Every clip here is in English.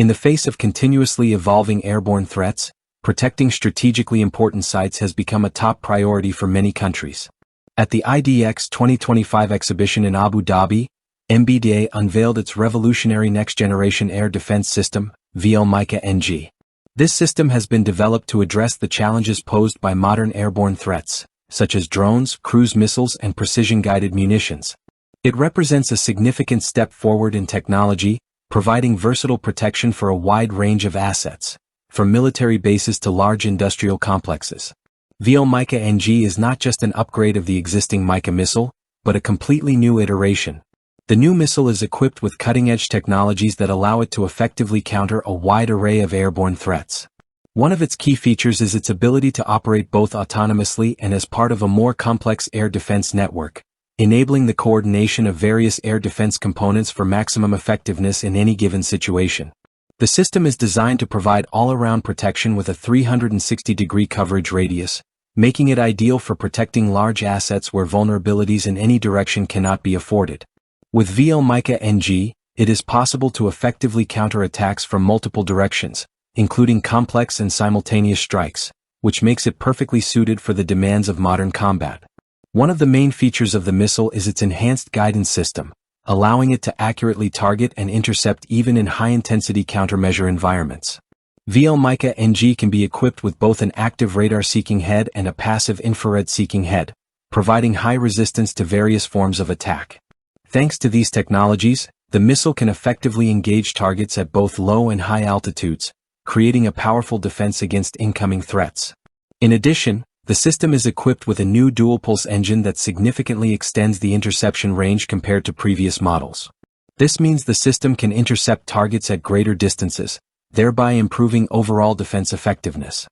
In the face of continuously evolving airborne threats, protecting strategically important sites has become a top priority for many countries. At the IDEX 2025 exhibition in Abu Dhabi, MBDA unveiled its revolutionary next-generation air defense system, VL-MICA NG. This system has been developed to address the challenges posed by modern airborne threats, such as drones, cruise missiles, and precision-guided munitions. It represents a significant step forward in technology, providing versatile protection for a wide range of assets, from military bases to large industrial complexes. VL-MICA NG is not just an upgrade of the existing MICA missile, but a completely new iteration. The new missile is equipped with cutting-edge technologies that allow it to effectively counter a wide array of airborne threats. One of its key features is its ability to operate both autonomously and as part of a more complex air defense network, enabling the coordination of various air defense components for maximum effectiveness in any given situation. The system is designed to provide all-around protection with a 360-degree coverage radius, making it ideal for protecting large assets where vulnerabilities in any direction cannot be afforded. With VL-MICA NG, it is possible to effectively counter attacks from multiple directions, including complex and simultaneous strikes, which makes it perfectly suited for the demands of modern combat. One of the main features of the missile is its enhanced guidance system, allowing it to accurately target and intercept even in high-intensity countermeasure environments. VL-MICA NG can be equipped with both an active radar-seeking head and a passive infrared-seeking head, providing high resistance to various forms of attack. Thanks to these technologies, the missile can effectively engage targets at both low and high altitudes, creating a powerful defense against incoming threats. In addition, the system is equipped with a new dual-pulse engine that significantly extends the interception range compared to previous models. This means the system can intercept targets at greater distances, thereby improving overall defense effectiveness.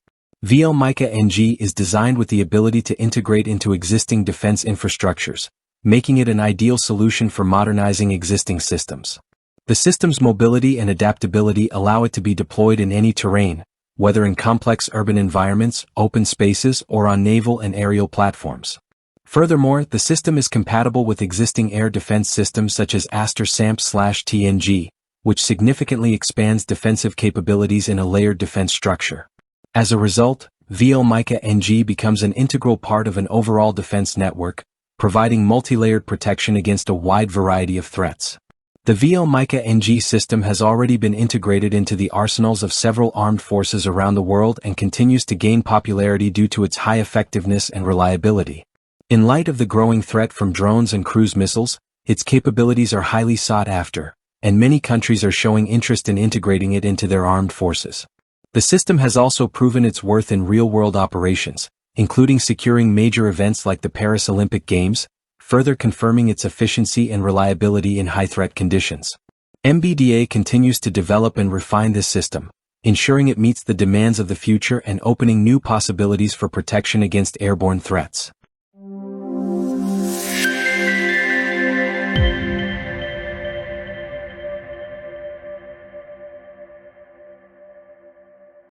VL-MICA NG is designed with the ability to integrate into existing defense infrastructures, making it an ideal solution for modernizing existing systems. The system's mobility and adaptability allow it to be deployed in any terrain, whether in complex urban environments, open spaces, or on naval and aerial platforms. Furthermore, the system is compatible with existing air defense systems such as Aster-SAMP/TNG, which significantly expands defensive capabilities in a layered defense structure. As a result, VL-MICA NG becomes an integral part of an overall defense network, providing multi-layered protection against a wide variety of threats. The VL-MICA NG system has already been integrated into the arsenals of several armed forces around the world and continues to gain popularity due to its high effectiveness and reliability. In light of the growing threat from drones and cruise missiles, its capabilities are highly sought after, and many countries are showing interest in integrating it into their armed forces. The system has also proven its worth in real-world operations, including securing major events like the Paris Olympic Games, further confirming its efficiency and reliability in high-threat conditions. MBDA continues to develop and refine this system, ensuring it meets the demands of the future and opening new possibilities for protection against airborne threats.